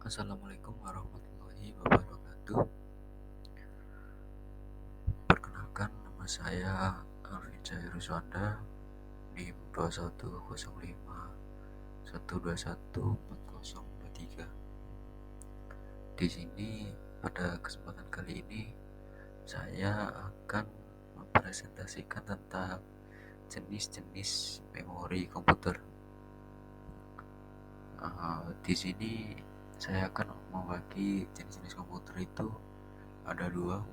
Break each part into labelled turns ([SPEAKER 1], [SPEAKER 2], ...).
[SPEAKER 1] Assalamualaikum warahmatullahi wabarakatuh. Perkenalkan, nama saya Alvin Syahir Ruswanda, NIM 210512114023. Di sini pada kesempatan kali ini saya akan mempresentasikan tentang jenis-jenis memori komputer. Di sini saya akan membagi jenis-jenis komputer itu ada dua,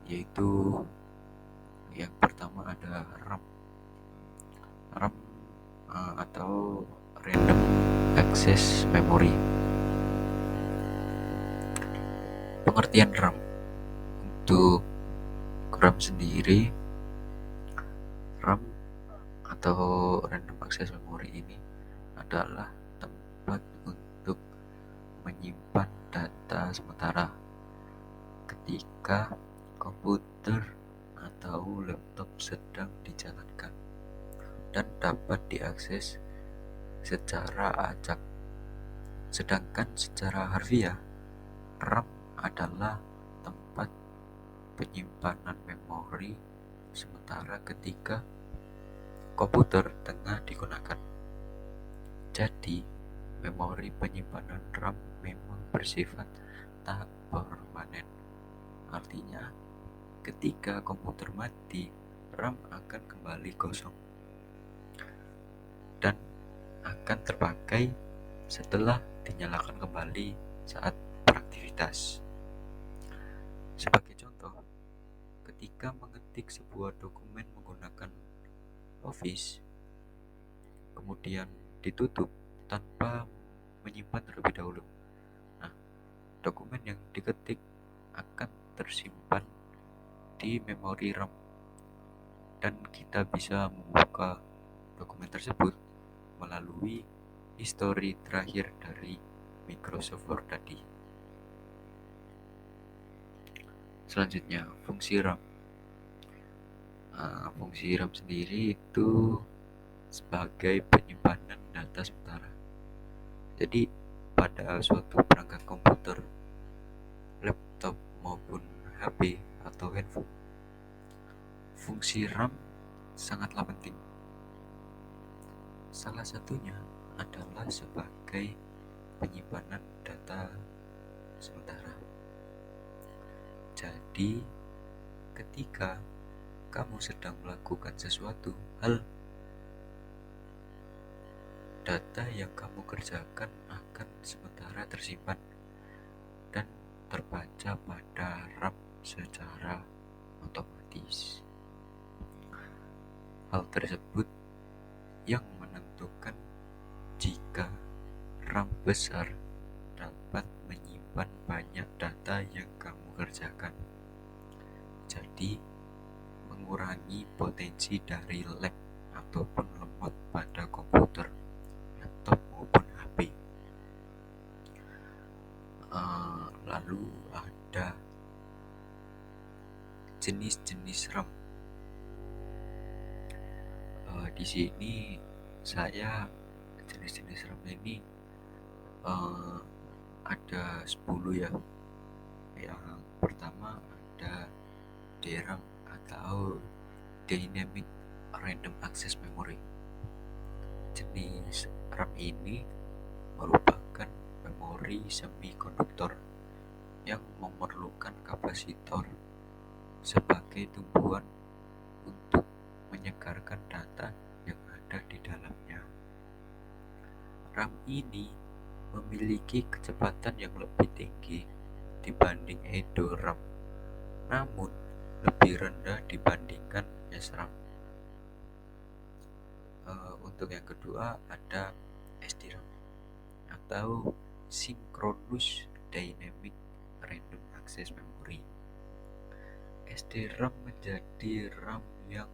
[SPEAKER 1] yaitu yang pertama ada RAM. RAM atau Random Access Memory. Pengertian RAM. Untuk RAM sendiri, RAM atau Random Access Memory ini adalah tempat untuk menyimpan data sementara ketika komputer atau laptop sedang dijalankan dan dapat diakses secara acak. Sedangkan secara harfiah, RAM adalah tempat penyimpanan memori sementara ketika komputer tengah digunakan. Jadi, memori penyimpanan RAM memang bersifat tak permanen. Artinya, ketika komputer mati, RAM akan kembali kosong dan akan terpakai setelah dinyalakan kembali saat beraktivitas. Sebagai contoh, ketika mengetik sebuah dokumen menggunakan Office, kemudian ditutup tanpa menyimpan terlebih dahulu, dokumen yang diketik akan tersimpan di memori RAM dan kita bisa membuka dokumen tersebut melalui histori terakhir dari Microsoft Word tadi. Selanjutnya, fungsi RAM. Fungsi RAM sendiri itu sebagai penyimpanan data sementara. Jadi, pada suatu perangkat komputer, laptop maupun HP atau handphone, fungsi RAM sangatlah penting. Salah satunya adalah sebagai penyimpanan data sementara. Jadi, ketika kamu sedang melakukan sesuatu hal, data yang kamu kerjakan akan sementara tersimpan dan terbaca pada RAM secara otomatis. Hal tersebut yang menentukan jika RAM besar dapat menyimpan banyak data yang kamu kerjakan. Jadi, mengurangi potensi dari lag ataupun lemot pada komputer, laptop maupun HP. Lalu ada jenis-jenis RAM. Di sini saya jenis-jenis RAM ini ada 10 ya. Yang pertama ada DRAM atau Dynamic Random Access Memory. Jenis RAM ini merupakan memori semikonduktor yang memerlukan kapasitor sebagai tumpuan untuk menyegarkan data yang ada di dalamnya. RAM ini memiliki kecepatan yang lebih tinggi dibanding EDORAM, namun lebih rendah dibandingkan SRAM. Untuk yang kedua ada SDRAM atau Synchronous Dynamic Random Access Memory. SDRAM menjadi RAM yang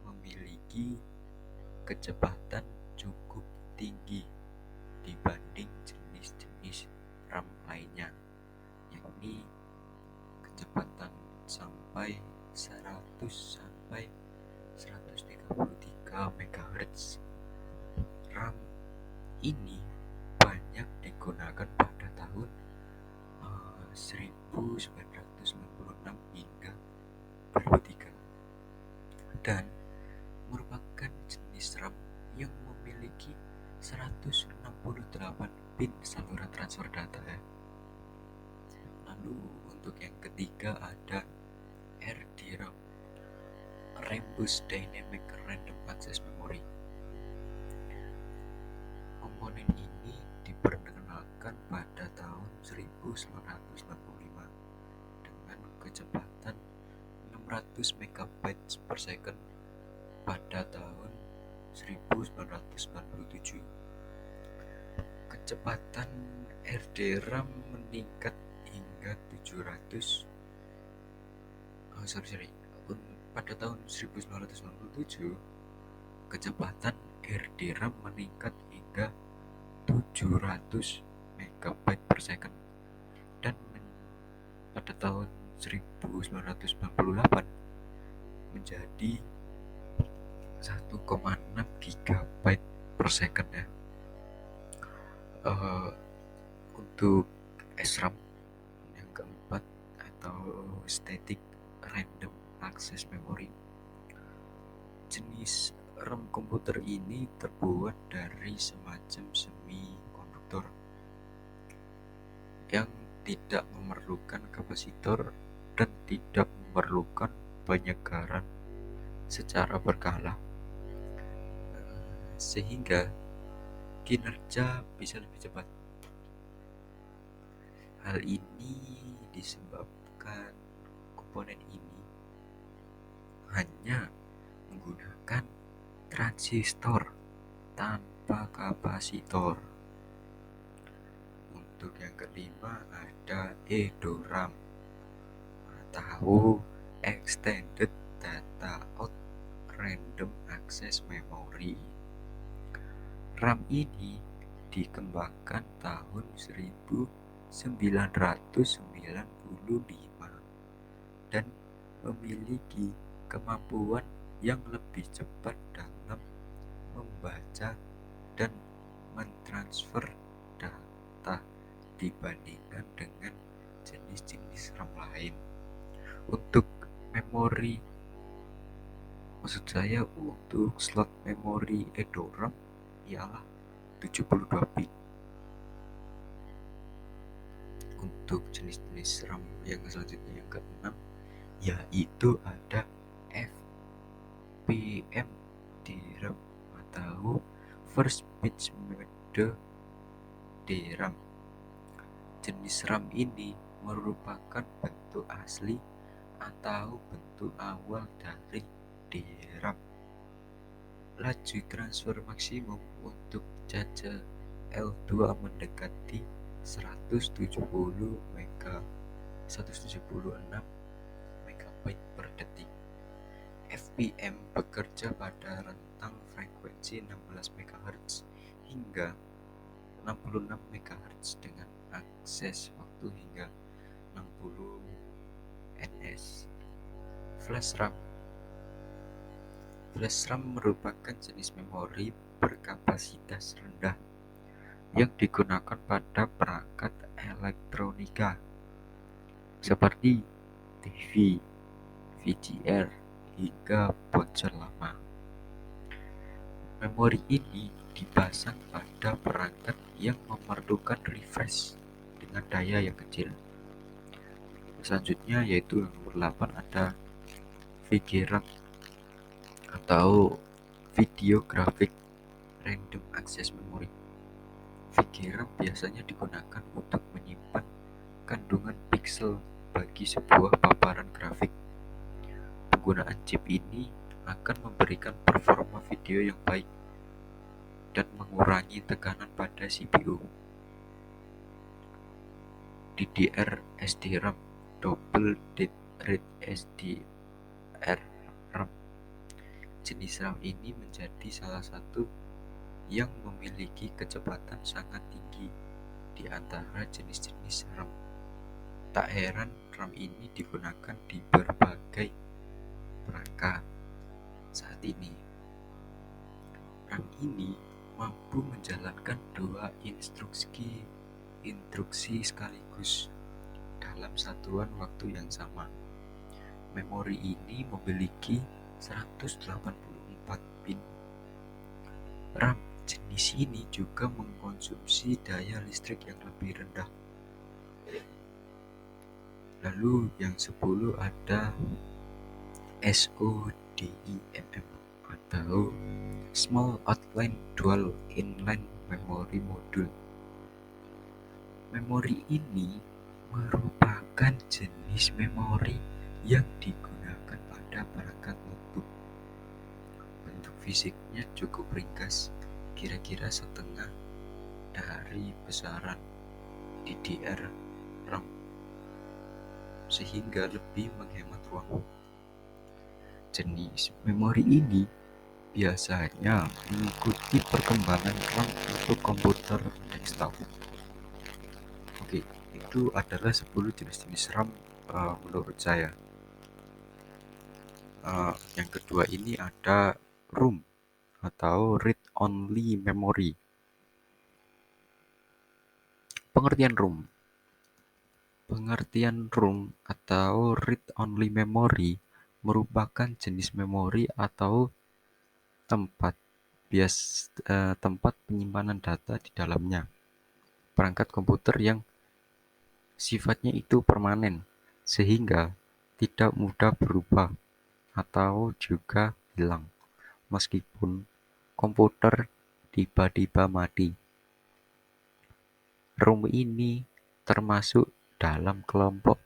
[SPEAKER 1] memiliki kecepatan cukup tinggi dibanding jenis-jenis RAM lainnya, yakni kecepatan sampai 100 sampai 133 MHz. RAM ini banyak digunakan yang memiliki 168 pin saluran transfer data ya. Lalu untuk yang ketiga ada RDRAM, Rambus Dynamic Random Access Memory. Komponen ini diperkenalkan pada tahun 1995 dengan kecepatan 600 MB per second pada tahun 1997. Kecepatan RDRAM meningkat hingga 700 pada tahun 1997 kecepatan RDRAM meningkat hingga 700 MB per second dan pada tahun 1998 menjadi 1,6 GB per second ya. Untuk SRAM yang keempat atau Static Random Access Memory, jenis RAM komputer ini terbuat dari semacam semikonduktor yang tidak memerlukan kapasitor dan tidak memerlukan penyegaran secara berkala, sehingga kinerja bisa lebih cepat. Hal ini disebabkan komponen ini hanya menggunakan transistor tanpa kapasitor. Untuk yang kelima ada EDORAM atau Extended Data Out Random Access Memory. RAM ini dikembangkan tahun 1995 dan memiliki kemampuan yang lebih cepat dalam membaca dan mentransfer data dibandingkan dengan jenis-jenis RAM lain. Untuk slot memori EDORAM ialah 72 bit. Untuk jenis-jenis RAM yang selanjutnya yang keenam yaitu ada FPM DRAM atau First Pitch Mode DRAM. Jenis RAM ini merupakan bentuk asli atau bentuk awal dari DRAM. Laju transfer maksimum untuk cache L2 mendekati 176 MB per detik. FPM bekerja pada rentang frekuensi 16 MHz hingga 66 MHz dengan akses waktu hingga 60 ns. Flash RAM merupakan jenis memori berkapasitas rendah yang digunakan pada perangkat elektronika seperti TV, VCR, hingga ponsel lama. Memori ini dipasang pada perangkat yang memerlukan refresh dengan daya yang kecil. Selanjutnya yaitu nomor 8 ada VGRAM atau Video Graphic Random Access Memory. VGRAM biasanya digunakan untuk menyimpan kandungan pixel bagi sebuah paparan grafik. Penggunaan chip ini akan memberikan performa video yang baik dan mengurangi tekanan pada CPU. DDR SDRAM, Double Rate SDR-RAM. Jenis RAM ini menjadi salah satu yang memiliki kecepatan sangat tinggi di antara jenis-jenis RAM. Tak heran RAM ini digunakan di berbagai perangkat saat ini. RAM ini mampu menjalankan 2 instruksi sekaligus dalam satuan waktu yang sama. Memori ini memiliki 184 pin RAM jenis ini juga mengkonsumsi daya listrik yang lebih rendah. Lalu yang 10 ada SODIMM atau Small Outline Dual Inline Memory Module. Memori ini merupakan jenis memori yang digunakan pada perangkat notebook. Bentuk fisiknya cukup ringkas, kira-kira setengah dari besaran DDR-RAM, sehingga lebih menghemat ruang. Jenis memori ini biasanya mengikuti perkembangan RAM untuk komputer desktop. Oke, itu adalah 10 jenis-jenis RAM menurut saya. Yang kedua ini ada ROM atau Read Only Memory. Pengertian ROM atau Read Only Memory merupakan jenis memori atau tempat penyimpanan data di dalamnya perangkat komputer yang sifatnya itu permanen, sehingga tidak mudah berubah atau juga hilang meskipun komputer tiba-tiba mati. ROM ini termasuk dalam kelompok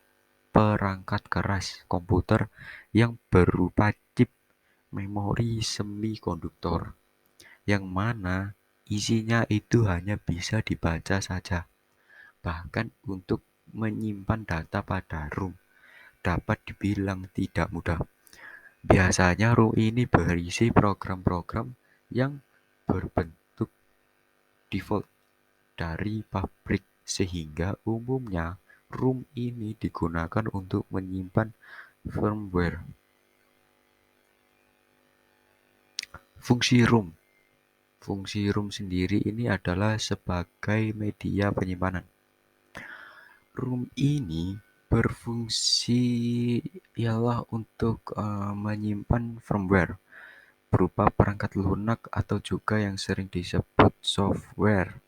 [SPEAKER 1] perangkat keras komputer yang berupa chip memori semikonduktor, yang mana isinya itu hanya bisa dibaca saja. Bahkan untuk menyimpan data pada ROM dapat dibilang tidak mudah. Biasanya ROM ini berisi program-program yang berbentuk default dari pabrik, sehingga umumnya ROM ini digunakan untuk menyimpan firmware. Fungsi ROM sendiri ini adalah sebagai media penyimpanan. ROM ini berfungsi ialah untuk menyimpan firmware berupa perangkat lunak atau juga yang sering disebut software.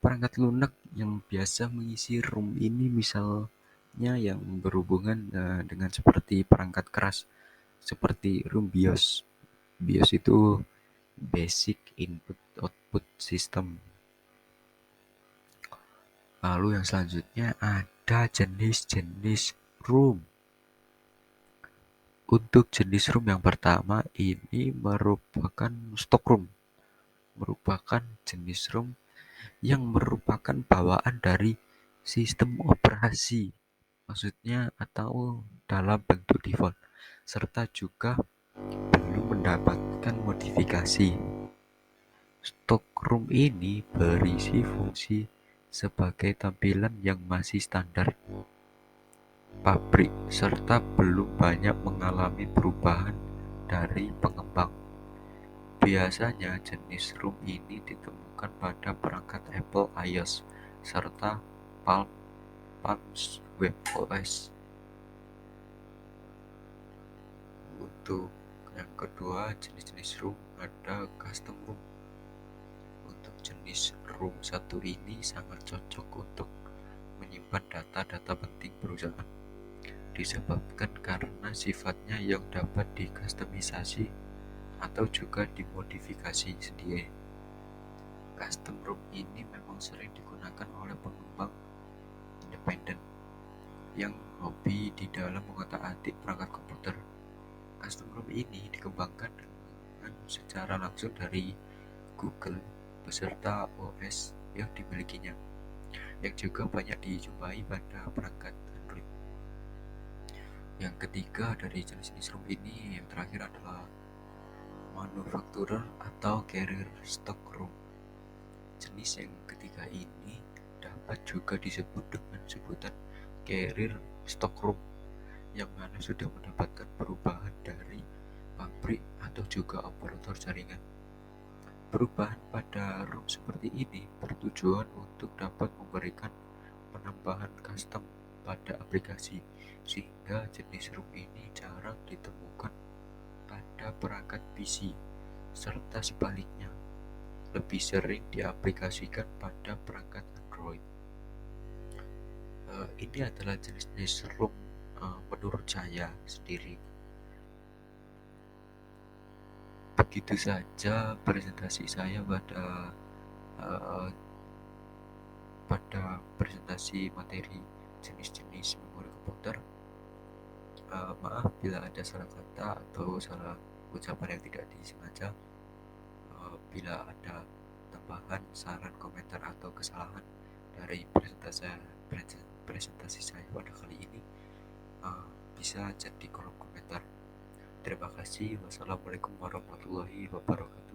[SPEAKER 1] Perangkat lunak yang biasa mengisi ROM ini misalnya yang berhubungan dengan seperti perangkat keras seperti ROM BIOS. BIOS itu Basic Input Output System. Lalu yang selanjutnya ada jenis-jenis ROM. Untuk jenis ROM yang pertama ini merupakan stock ROM. Merupakan jenis ROM yang merupakan bawaan dari sistem operasi. Maksudnya atau dalam bentuk default, serta juga belum mendapatkan modifikasi. Stok ROM ini berisi fungsi sebagai tampilan yang masih standar pabrik serta belum banyak mengalami perubahan dari pengembang. Biasanya jenis ROM ini ditemukan pada perangkat Apple iOS serta Palm's webOS. Untuk yang kedua, jenis-jenis ROM ada custom ROM. Untuk jenis ROM satu ini sangat cocok untuk menyimpan data-data penting perusahaan, disebabkan karena sifatnya yang dapat dikustomisasi atau juga dimodifikasi sendiri. Custom ROM ini memang sering digunakan oleh pengembang independen yang hobi di dalam mengotak-atik perangkat komputer. Custom ROM ini dikembangkan dengan secara langsung dari Google beserta OS yang dimilikinya, yang juga banyak dijumpai pada perangkat Android. Yang ketiga dari jenis-jenis ROM ini, yang terakhir adalah manufacturer atau carrier stock ROM. Jenis yang ketiga ini dapat juga disebut dengan sebutan carrier stock ROM, yang mana sudah mendapatkan perubahan dari pabrik atau juga operator jaringan. Perubahan pada ROM seperti ini bertujuan untuk dapat memberikan penambahan custom pada aplikasi, sehingga jenis ROM ini jarang ditemukan pada perangkat PC, serta sebaliknya. lebih sering diaplikasikan pada perangkat Android. Ini adalah jenis-jenis room menurut saya sendiri. Begitu saja presentasi saya uh, pada presentasi materi jenis-jenis memori komputer. Maaf bila ada salah kata atau salah ucapan yang tidak disengaja. Bila ada tambahan, saran, komentar atau kesalahan dari presentasi saya pada kali ini, bisa cek di kolom komentar. Terima kasih. Wassalamualaikum warahmatullahi wabarakatuh.